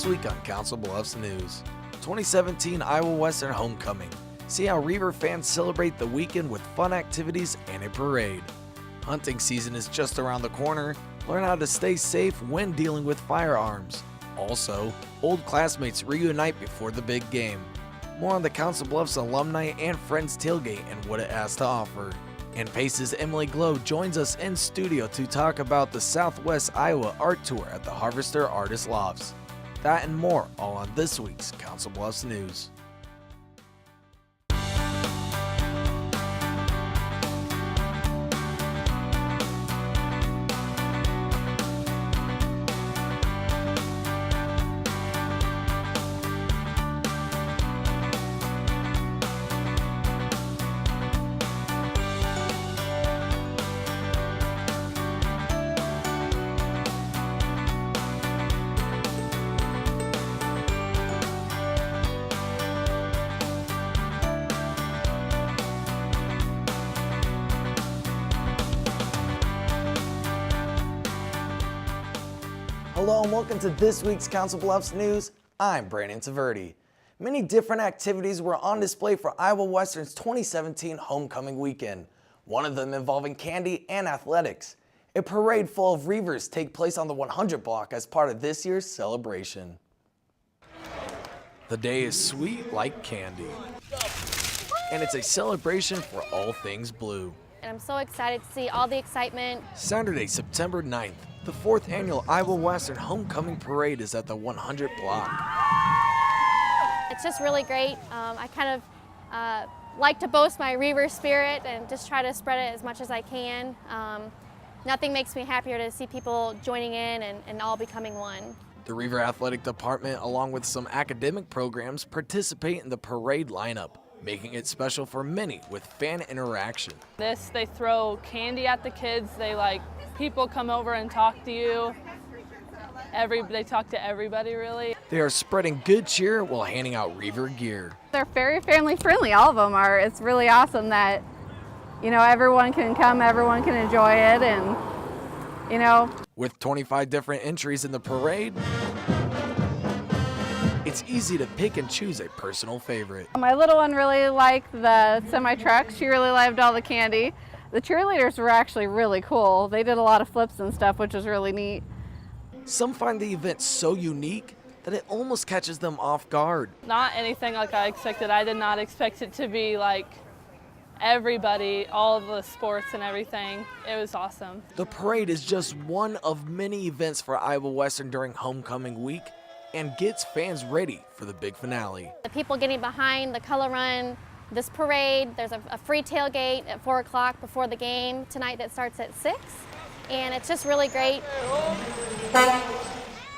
This week on Council Bluffs News, 2017 Iowa Western Homecoming. See how Reaver fans celebrate the weekend with fun activities and a parade. Hunting season is just around the corner. Learn how to stay safe when dealing with firearms. Also, old classmates reunite before the big game. More on the Council Bluffs alumni and friends tailgate and what it has to offer. And Pace's Emily Glow joins us in studio to talk about the Southwest Iowa Art Tour at the Harvester Artist Lofts. That and more all on this week's Council Bluffs News. Hello and welcome to this week's Council Bluffs News. I'm Brandon Tvrdy. Many different activities were on display for Iowa Western's 2017 homecoming weekend, one of them involving candy and athletics. A parade full of Reavers take place on the 100 block as part of this year's celebration. The day is sweet like candy, and it's a celebration for all things blue. And I'm so excited to see all the excitement. Saturday, September 9th, the 4th annual Iowa Western Homecoming Parade is at the 100 block. It's just really great. I kind of like to boast my Reaver spirit and just try to spread it as much as I can. Nothing makes me happier to see people joining in and all becoming one. The Reaver Athletic Department, along with some academic programs, participate in the parade lineup, making it special for many with fan interaction. They throw candy at the kids. People come over and talk to you. They talk to everybody, really. They are spreading good cheer while handing out Reaver gear. They're very family friendly, all of them are. It's really awesome that, everyone can come, everyone can enjoy it, and, With 25 different entries in the parade, it's easy to pick and choose a personal favorite. My little one really liked the semi-truck. She really loved all the candy. The cheerleaders were actually really cool. They did a lot of flips and stuff, which was really neat. Some find the event so unique that it almost catches them off guard. Not anything like I expected. I did not expect it to be like everybody, all of the sports and everything. It was awesome. The parade is just one of many events for Iowa Western during homecoming week and gets fans ready for the big finale. The people getting behind the color run, this parade, there's a free tailgate at 4 o'clock before the game tonight that starts at 6, and it's just really great.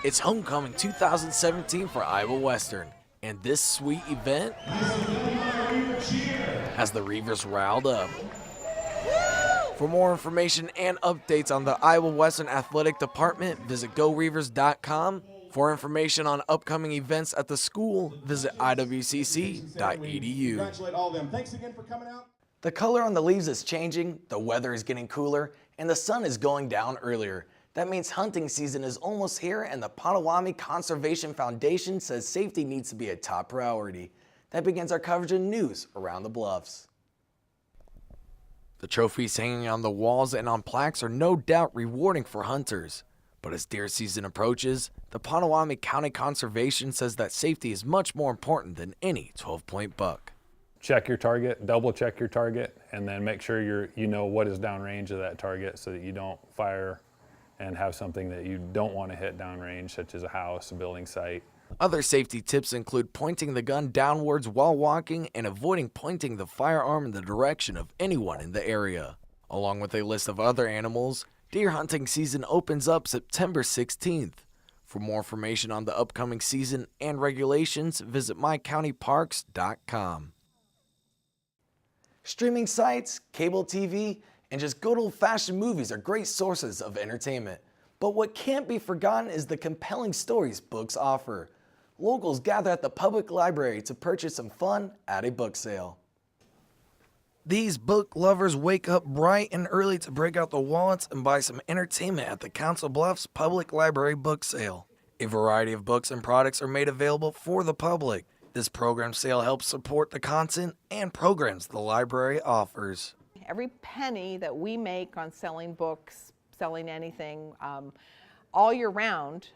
It's Homecoming 2017 for Iowa Western, and this sweet event has the Reavers riled up. For more information and updates on the Iowa Western Athletic Department, visit GoReavers.com. For information on upcoming events at the school, visit iwcc.edu. Congratulate all of them. Thanks again for coming out. The color on the leaves is changing, the weather is getting cooler, and the sun is going down earlier. That means hunting season is almost here, and the Potawatomi Conservation Foundation says safety needs to be a top priority. That begins our coverage of news around the Bluffs. The trophies hanging on the walls and on plaques are no doubt rewarding for hunters. But as deer season approaches, the Potawatomi County Conservation says that safety is much more important than any 12-point buck. Check your target, double check your target, and then make sure you know what is downrange of that target so that you don't fire and have something that you don't want to hit downrange, such as a house, a building site. Other safety tips include pointing the gun downwards while walking and avoiding pointing the firearm in the direction of anyone in the area. Along with a list of other animals, deer hunting season opens up September 16th. For more information on the upcoming season and regulations, visit mycountyparks.com. Streaming sites, cable TV, and just good old-fashioned movies are great sources of entertainment. But what can't be forgotten is the compelling stories books offer. Locals gather at the public library to purchase some fun at a book sale. These book lovers wake up bright and early to break out the wallets and buy some entertainment at the Council Bluffs Public Library book sale. A variety of books and products are made available for the public. This program sale helps support the content and programs the library offers. Every penny that we make on selling books, selling anything, all year round,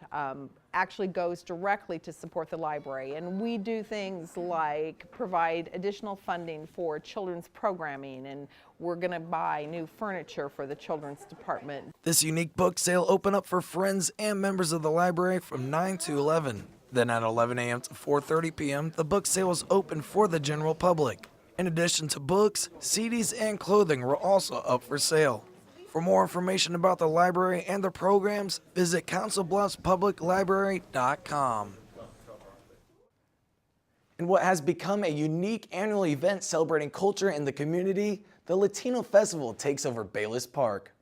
actually goes directly to support the library. And we do things like provide additional funding for children's programming, and we're going to buy new furniture for the children's department. This unique book sale opened up for friends and members of the library from 9 to 11. Then at 11 a.m. to 4:30 p.m., the book sale was open for the general public. In addition to books, CDs and clothing were also up for sale. For more information about the library and the programs, visit councilbluffspubliclibrary.com. In what has become a unique annual event celebrating culture in the community, the Latino Festival takes over Bayless Park.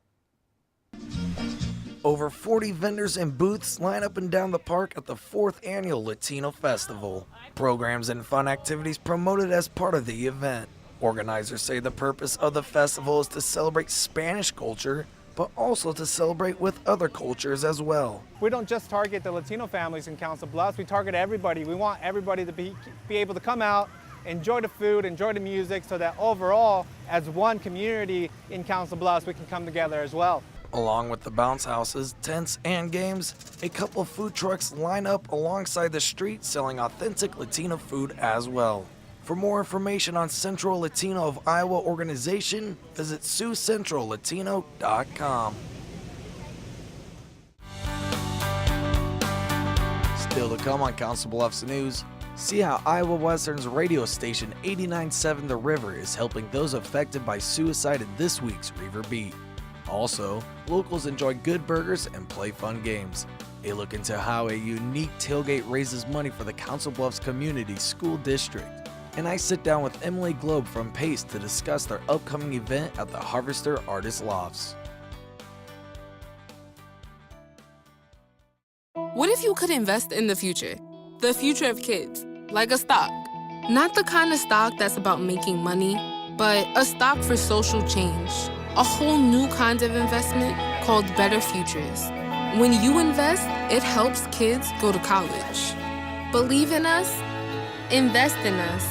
Over 40 vendors and booths line up and down the park at the 4th annual Latino Festival. Programs and fun activities promoted as part of the event. Organizers say the purpose of the festival is to celebrate Spanish culture, but also to celebrate with other cultures as well. We don't just target the Latino families in Council Bluffs, we target everybody. We want everybody to be able to come out, enjoy the food, enjoy the music, so that overall, as one community in Council Bluffs, we can come together as well. Along with the bounce houses, tents, and games, a couple of food trucks line up alongside the street selling authentic Latino food as well. For more information on Central Latino of Iowa organization, visit SiouxCentralLatino.com. Still to come on Council Bluffs News, see how Iowa Western's radio station 89.7 The River is helping those affected by suicide in this week's River Beat. Also, locals enjoy good burgers and play fun games. A look into how a unique tailgate raises money for the Council Bluffs Community School District. And I sit down with Emily Globe from PACE to discuss their upcoming event at the Harvester Artist Lofts. What if you could invest in the future? The future of kids, like a stock. Not the kind of stock that's about making money, but a stock for social change. A whole new kind of investment called Better Futures. When you invest, it helps kids go to college. Believe in us, invest in us,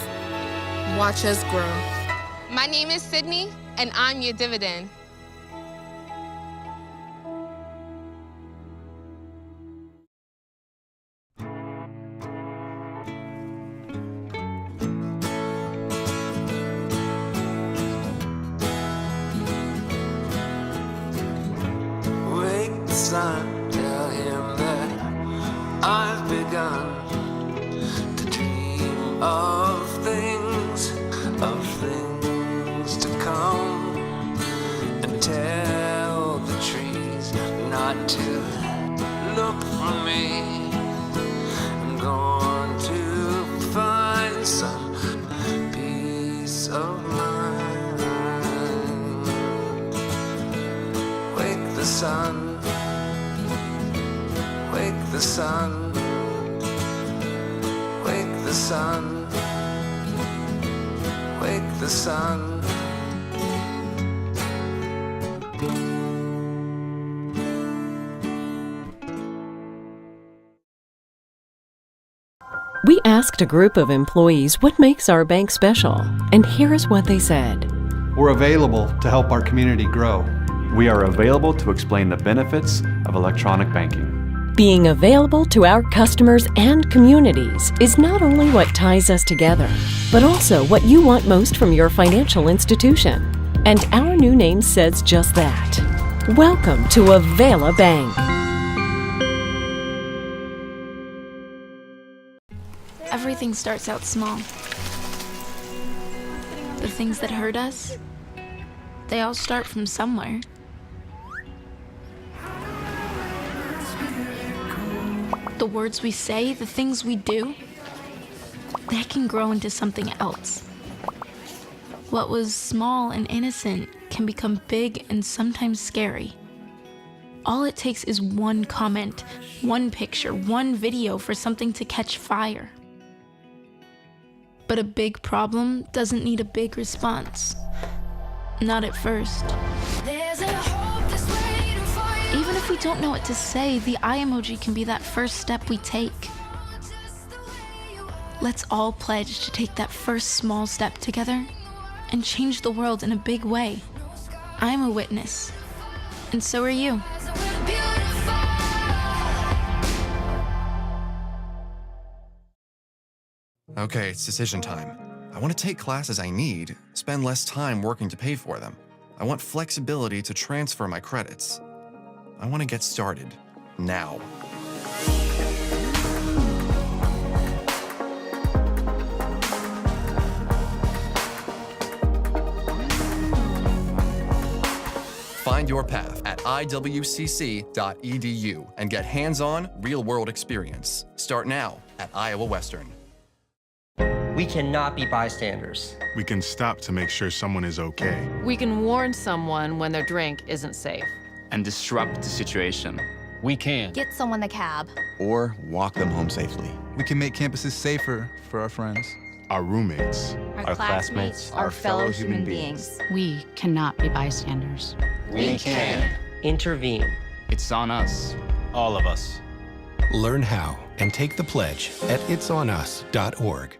watch us grow. My name is Sydney, and I'm your dividend. Son, tell him that I've begun to dream of things to come, and tell the trees not to look for me. I'm going to find some peace of mind. Wake the sun. Wake the sun, wake the sun, wake the sun. We asked a group of employees what makes our bank special, and here is what they said. We're available to help our community grow. We are available to explain the benefits of electronic banking. Being available to our customers and communities is not only what ties us together, but also what you want most from your financial institution. And our new name says just that. Welcome to Avela Bank. Everything starts out small. The things that hurt us, they all start from somewhere. The words we say, the things we do, that can grow into something else. What was small and innocent can become big and sometimes scary. All it takes is one comment, one picture, one video for something to catch fire. But a big problem doesn't need a big response. Not at first. Even if if we don't know what to say, the eye emoji can be that first step we take. Let's all pledge to take that first small step together and change the world in a big way. I'm a witness, and so are you. Okay, it's decision time. I want to take classes I need, spend less time working to pay for them. I want flexibility to transfer my credits. I want to get started now. Find your path at iwcc.edu and get hands-on, real-world experience. Start now at Iowa Western. We cannot be bystanders. We can stop to make sure someone is okay. We can warn someone when their drink isn't safe. And disrupt the situation. We can get someone a cab. Or walk them home safely. We can make campuses safer for our friends. Our roommates. Our classmates. Our fellow human beings. We cannot be bystanders. We can intervene. It's on us. All of us. Learn how and take the pledge at itsonus.org.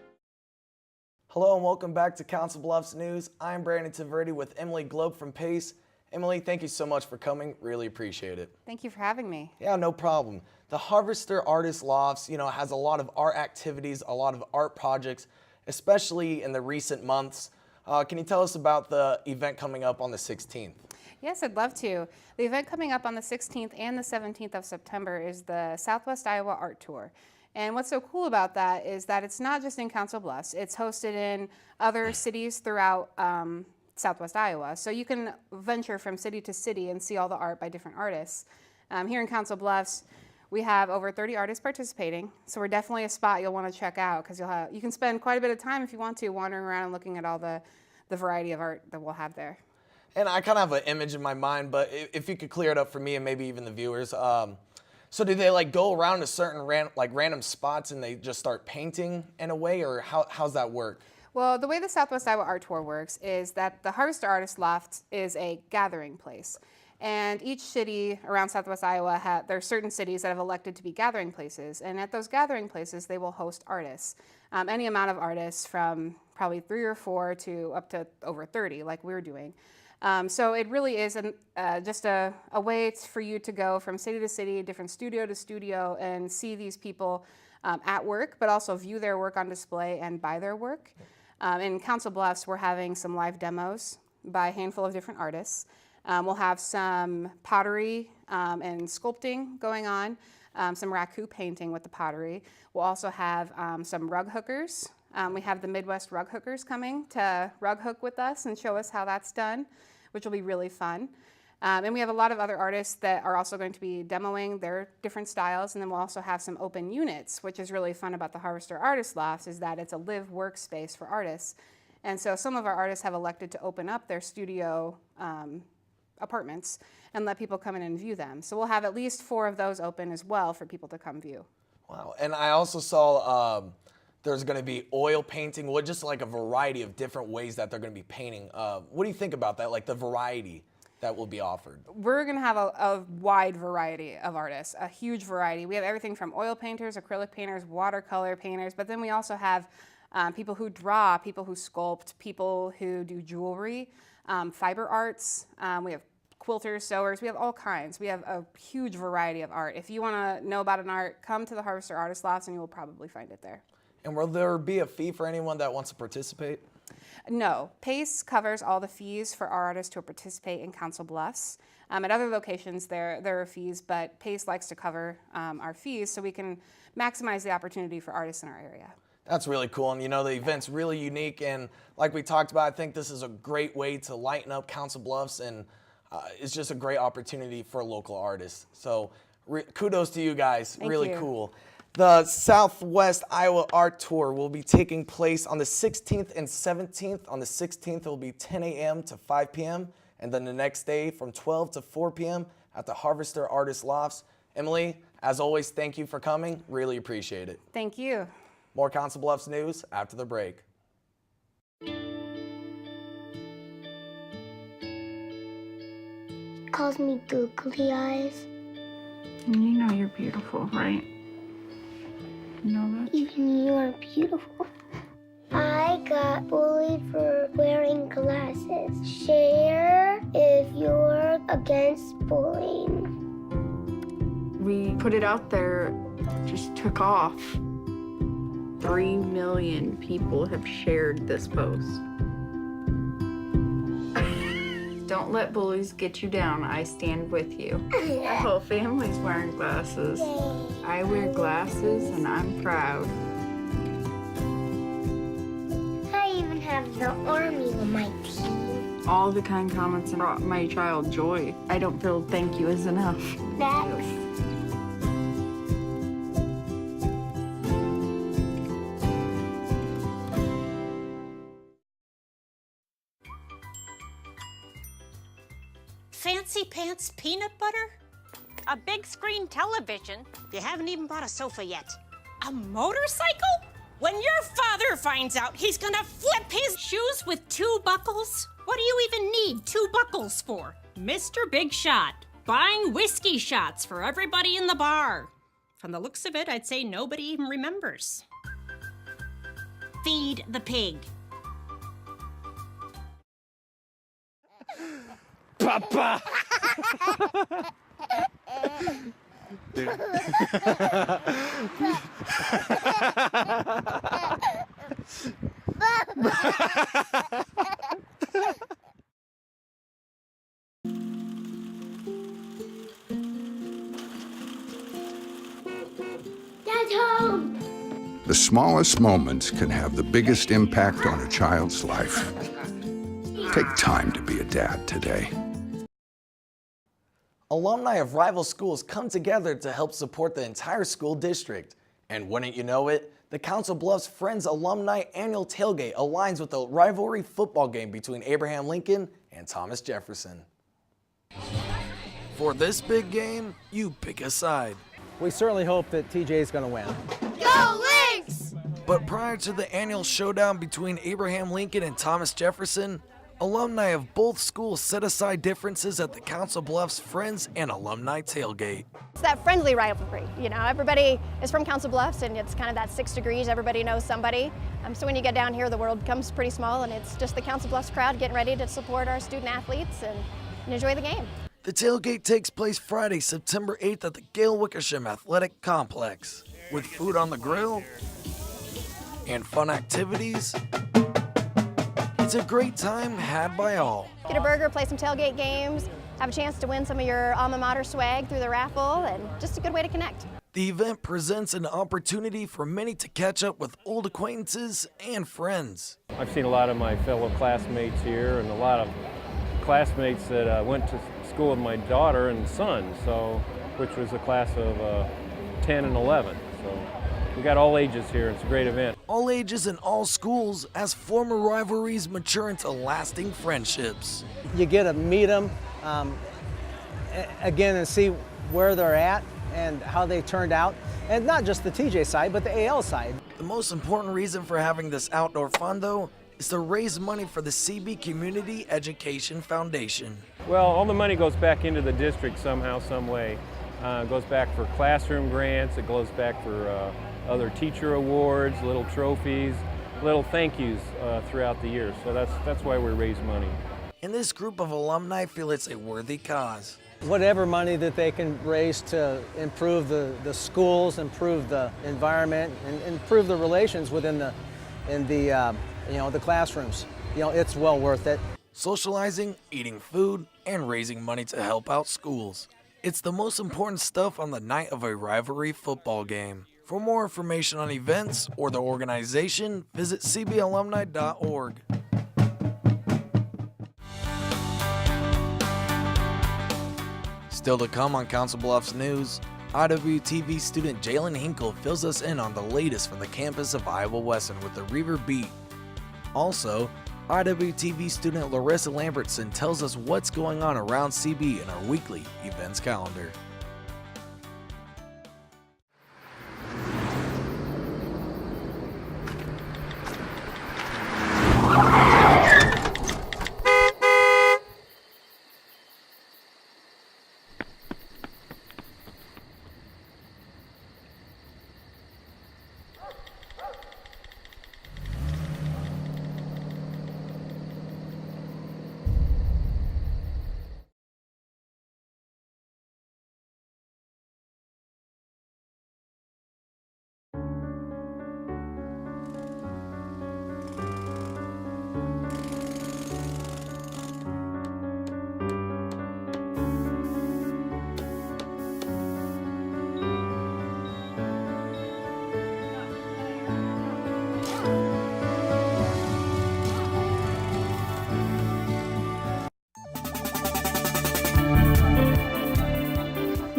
Hello and welcome back to Council Bluffs News. I'm Brandon Tvrdy with Emily Globe from PACE. Emily, thank you so much for coming. Really appreciate it. Thank you for having me. Yeah, no problem. The Harvester Artist Lofts, has a lot of art activities, a lot of art projects, especially in the recent months. Can you tell us about the event coming up on the 16th? Yes, I'd love to. The event coming up on the 16th and the 17th of September is the Southwest Iowa Art Tour. And what's so cool about that is that it's not just in Council Bluffs. It's hosted in other cities throughout Southwest Iowa. So you can venture from city to city and see all the art by different artists. Here in Council Bluffs, we have over 30 artists participating. So we're definitely a spot you'll want to check out because you can spend quite a bit of time if you want to wandering around and looking at all the variety of art that we'll have there. And I kind of have an image in my mind, but if you could clear it up for me and maybe even the viewers. So do they go around to certain random spots and they just start painting in a way, or how's that work? Well, the way the Southwest Iowa Art Tour works is that the Harvester Artist Loft is a gathering place. And each city around Southwest Iowa, there are certain cities that have elected to be gathering places. And at those gathering places, they will host artists. Any amount of artists from probably 3 or 4 to up to over 30, like we're doing. So it really is just a way for you to go from city to city, different studio to studio, and see these people at work, but also view their work on display and buy their work. In Council Bluffs, we're having some live demos by a handful of different artists. We'll have some pottery and sculpting going on, some raku painting with the pottery. We'll also have some rug hookers. We have the Midwest rug hookers coming to rug hook with us and show us how that's done, which will be really fun. And we have a lot of other artists that are also going to be demoing their different styles. And then we'll also have some open units, which is really fun about the Harvester Artist Lofts, is that it's a live workspace for artists. And so some of our artists have elected to open up their studio apartments and let people come in and view them. So we'll have at least 4 of those open as well for people to come view. Wow, and I also saw there's going to be oil painting, just like a variety of different ways that they're going to be painting. What do you think about that, like the variety that will be offered? We're going to have a wide variety of artists, a huge variety. We have everything from oil painters, acrylic painters, watercolor painters, but then we also have people who draw, people who sculpt, people who do jewelry, fiber arts. We have quilters, sewers, we have all kinds. We have a huge variety of art. If you want to know about an art, come to the Harvester Artist Lofts and you will probably find it there. And will there be a fee for anyone that wants to participate? No. PACE covers all the fees for our artists who participate in Council Bluffs. At other locations, there are fees, but PACE likes to cover our fees so we can maximize the opportunity for artists in our area. That's really cool, and the event's really unique, and like we talked about, I think this is a great way to lighten up Council Bluffs, and it's just a great opportunity for local artists. So kudos to you guys, really cool. The Southwest Iowa Art Tour will be taking place on the 16th and 17th. On the 16th, it will be 10 a.m. to 5 p.m., and then the next day from 12 to 4 p.m. at the Harvester Artist Lofts. Emily, as always, thank you for coming. Really appreciate it. Thank you. More Council Bluffs news after the break. Calls me googly eyes. You know you're beautiful, right? You know that? Even you're beautiful. I got bullied for wearing glasses. Share if you're against bullying. We put it out there, just took off. 3 million people have shared this post. Don't let bullies get you down. I stand with you. Our whole family's wearing glasses. I wear glasses and I'm proud. I even have the army on my team. All the kind comments brought my child joy. I don't feel thank you is enough. That's Fancy pants peanut butter? A big screen television? You haven't even bought a sofa yet. A motorcycle? When your father finds out, he's gonna flip his shoes with 2 buckles? What do you even need 2 buckles for? Mr. Big Shot, buying whiskey shots for everybody in the bar. From the looks of it, I'd say nobody even remembers. Feed the pig. Papa! Dad's home. The smallest moments can have the biggest impact on a child's life. Take time to be a dad today. Alumni of rival schools come together to help support the entire school district. And wouldn't you know it, the Council Bluffs Friends Alumni Annual Tailgate aligns with the rivalry football game between Abraham Lincoln and Thomas Jefferson. For this big game, you pick a side. We certainly hope that TJ is going to win. Go Lynx! But prior to the annual showdown between Abraham Lincoln and Thomas Jefferson, alumni of both schools set aside differences at the Council Bluffs Friends and Alumni Tailgate. It's that friendly rivalry. You know, everybody is from Council Bluffs, and it's kind of that 6 degrees. Everybody knows somebody. So when you get down here, the world becomes pretty small, and it's just the Council Bluffs crowd getting ready to support our student athletes and enjoy the game. The tailgate takes place Friday, September 8th at the Gail Wickersham Athletic Complex. With food on the grill and fun activities, it's a great time had by all. Get a burger, play some tailgate games, have a chance to win some of your alma mater swag through the raffle, and just a good way to connect. The event presents an opportunity for many to catch up with old acquaintances and friends. I've seen a lot of my fellow classmates here and a lot of classmates that went to school with my daughter and son, which was a class of 10 and 11. So we got all ages here. It's a great event. All ages and all schools as former rivalries mature into lasting friendships. You get to meet them again and see where they're at and how they turned out. And not just the TJ side, but the AL side. The most important reason for having this outdoor fun, though, is to raise money for the CB Community Education Foundation. Well, all the money goes back into the district somehow, some way. It goes back for classroom grants, it goes back for other teacher awards, little trophies, little thank yous throughout the year. So that's why we raise money. And this group of alumni feel it's a worthy cause. Whatever money that they can raise to improve the schools, improve the environment, and improve the relations within the classrooms, it's well worth it. Socializing, eating food, and raising money to help out schools. It's the most important stuff on the night of a rivalry football game. For more information on events or the organization, visit cbalumni.org. Still to come on Council Bluffs News, IWTV student Jalen Hinkle fills us in on the latest from the campus of Iowa Western with the Reaver Beat. Also, IWTV student Larissa Lambertson tells us what's going on around CB in our weekly events calendar.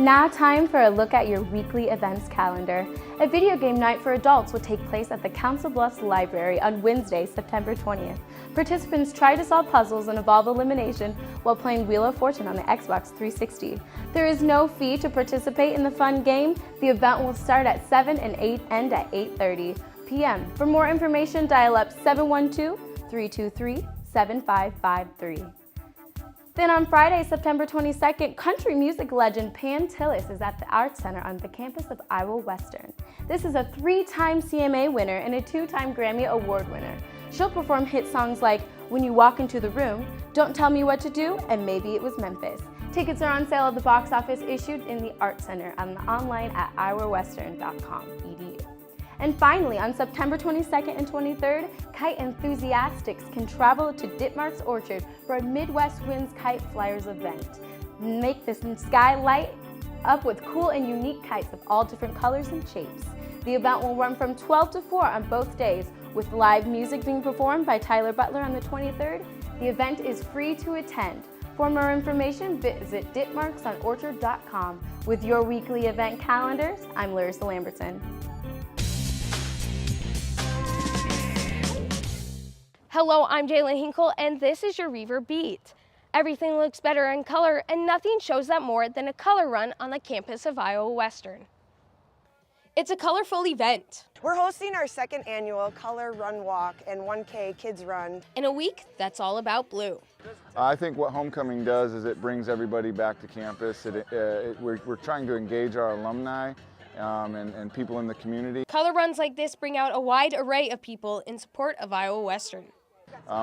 now time for a look at your weekly events calendar. A video game night for adults will take place at the Council Bluffs Library on Wednesday, September 20th. Participants try to solve puzzles and evolve elimination while playing Wheel of Fortune on the Xbox 360. There is no fee to participate in the fun game. The event will start at 7 and end at 8:30 p.m. For more information, dial up 712-323-7553. Then on Friday, September 22nd, country music legend Pam Tillis is at the Arts Center on the campus of Iowa Western. This is a 3-time CMA winner and a 2-time Grammy Award winner. She'll perform hit songs like When You Walk Into the Room, Don't Tell Me What to Do, and Maybe It Was Memphis. Tickets are on sale at the box office issued in the Arts Center and online at iowawestern.com/edu. And finally, on September 22nd and 23rd, kite enthusiasts can travel to Ditmark's Orchard for a Midwest Winds Kite Flyers event. Make the sky light up with cool and unique kites of all different colors and shapes. The event will run from 12 to 4 on both days, with live music being performed by Tyler Butler on the 23rd. The event is free to attend. For more information, visit ditmarksonorchard.com. With your weekly event calendars, I'm Larissa Lamberton. Hello, I'm Jalen Hinkle, and this is your Reaver Beat. Everything looks better in color, and nothing shows that more than a color run on the campus of Iowa Western. It's a colorful event. We're hosting our second annual Color Run Walk and 1K Kids Run. In a week that's all about blue. I think what homecoming does is it brings everybody back to campus. We're trying to engage our alumni and people in the community. Color runs like this bring out a wide array of people in support of Iowa Western.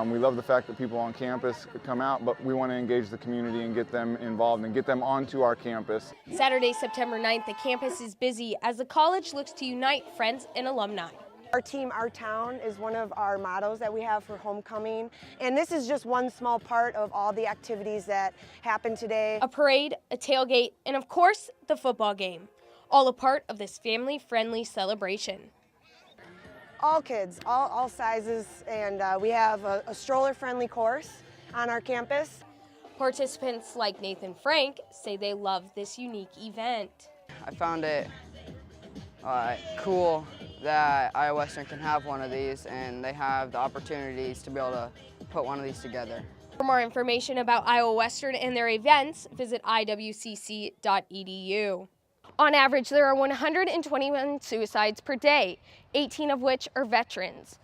We love the fact that people on campus come out, but we want to engage the community and get them involved and get them onto our campus. Saturday, September 9th, the campus is busy as the college looks to unite friends and alumni. Our team, our town is one of our mottos that we have for homecoming, and this is just one small part of all the activities that happen today. A parade, a tailgate, and of course, the football game, all a part of this family-friendly celebration. All kids, all sizes, and we have a stroller-friendly course on our campus. Participants like Nathan Frank say they love this unique event. I found it cool that Iowa Western can have one of these, and they have the opportunities to be able to put one of these together. For more information about Iowa Western and their events, visit iwcc.edu. On average, there are 121 suicides per day, 18 of which are veterans.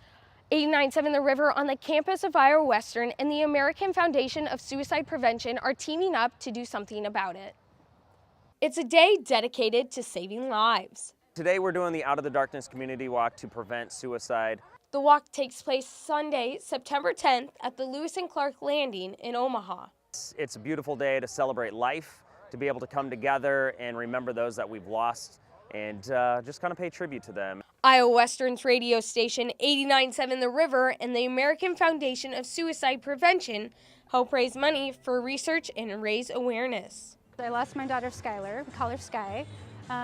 89.7 The River on the campus of Iowa Western and the American Foundation of Suicide Prevention are teaming up to do something about it. It's a day dedicated to saving lives. Today we're doing the Out of the Darkness Community Walk to prevent suicide. The walk takes place Sunday, September 10th at the Lewis and Clark Landing in Omaha. It's a beautiful day to celebrate life, to be able to come together and remember those that we've lost and just kind of pay tribute to them. Iowa Western's radio station 89.7 The River and the American Foundation of Suicide Prevention help raise money for research and raise awareness. I lost my daughter Skylar, we call her Sky.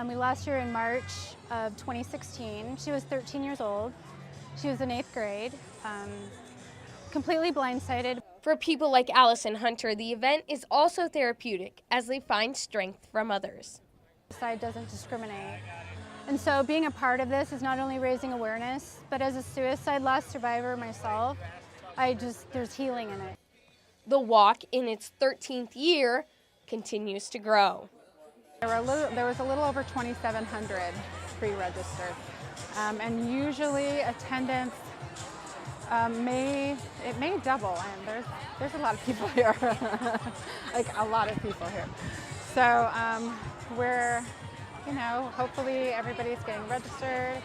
We lost her in March of 2016. She was 13 years old. She was in 8th grade, completely blindsided. For people like Allison Hunter, the event is also therapeutic as they find strength from others. Suicide doesn't discriminate. And so being a part of this is not only raising awareness, but as a suicide loss survivor myself, there's healing in it. The walk, in its 13th year, continues to grow. There was a little over 2,700 pre-registered, and usually attendance may double, and there's a lot of people here, like a lot of people here. So we're, hopefully everybody's getting registered.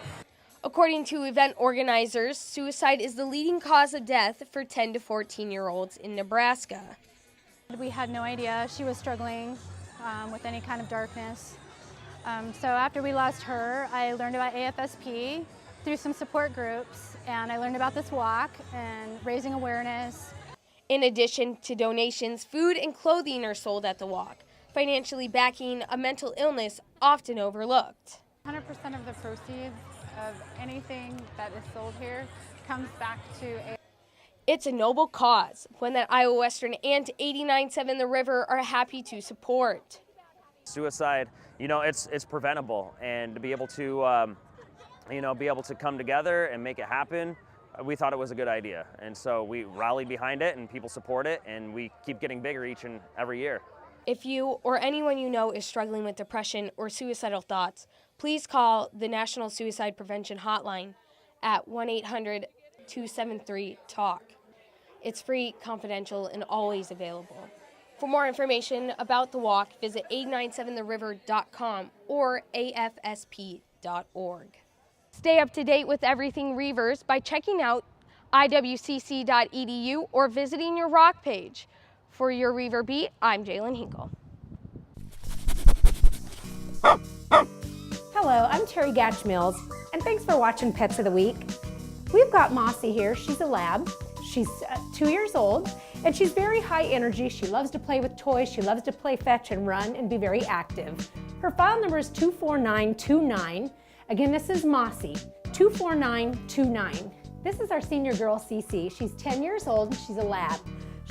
According to event organizers, suicide is the leading cause of death for 10 to 14-year-olds in Nebraska. We had no idea she was struggling with any kind of darkness. So after we lost her, I learned about AFSP through some support groups, and I learned about this walk and raising awareness. In addition to donations, food and clothing are sold at the walk, financially backing a mental illness often overlooked. 100% of the proceeds of anything that is sold here comes back to It's a noble cause, one that Iowa Western and 89.7 The River are happy to support. Suicide, you know, it's preventable, and to be able to, you know, be able to come together and make it happen, we thought it was a good idea. And so we rallied behind it, and people support it, and we keep getting bigger each and every year. If you or anyone you know is struggling with depression or suicidal thoughts, please call the National Suicide Prevention Hotline at 1-800-273-TALK. It's free, confidential, and always available. For more information about the walk, visit 897theriver.com or afsp.org. Stay up to date with everything Reavers by checking out iwcc.edu or visiting your rock page. For your Reaver Beat, I'm Jalen Hinkle. Hello, I'm Terry Gatch Mills, and thanks for watching Pets of the Week. We've got Mossy here. She's a lab. She's 2 years old, and she's very high energy. She loves to play with toys. She loves to play fetch and run and be very active. Her file number is 24929. Again, this is Mossy, 24929. This is our senior girl, Cece. She's 10 years old, and she's a lab.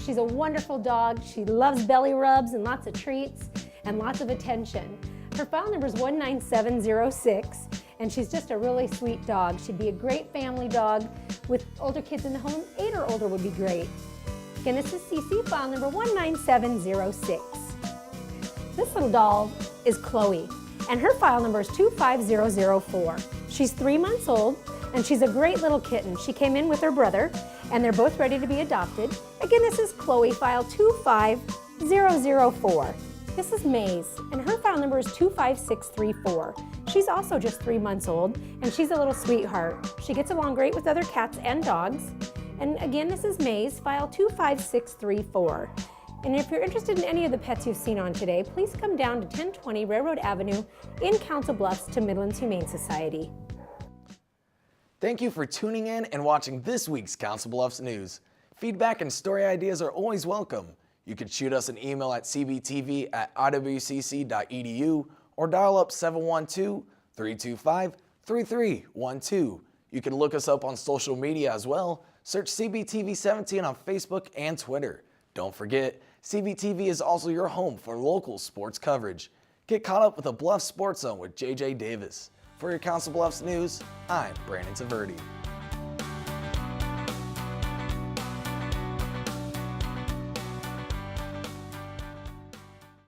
She's a wonderful dog. She loves belly rubs and lots of treats and lots of attention. Her file number is 19706, and she's just a really sweet dog. She'd be a great family dog with older kids in the home. 8 or older would be great. Again, this is Cece, file number 19706. This little doll is Chloe, and her file number is 25004. She's 3 months old, and she's a great little kitten. She came in with her brother, and they're both ready to be adopted. Again, this is Chloe, file 25004. This is Maze, and her file number is 25634. She's also just 3 months old, and she's a little sweetheart. She gets along great with other cats and dogs. And again, this is Maze, file 25634. And if you're interested in any of the pets you've seen on today, please come down to 1020 Railroad Avenue in Council Bluffs to Midlands Humane Society. Thank you for tuning in and watching this week's Council Bluffs News. Feedback and story ideas are always welcome. You can shoot us an email at cbtv@iwcc.edu or dial up 712-325-3312. You can look us up on social media as well. Search CBTV17 on Facebook and Twitter. Don't forget, CBTV is also your home for local sports coverage. Get caught up with the Bluffs Sports Zone with JJ Davis. For your Council Bluffs News, I'm Brandon Tvrdy.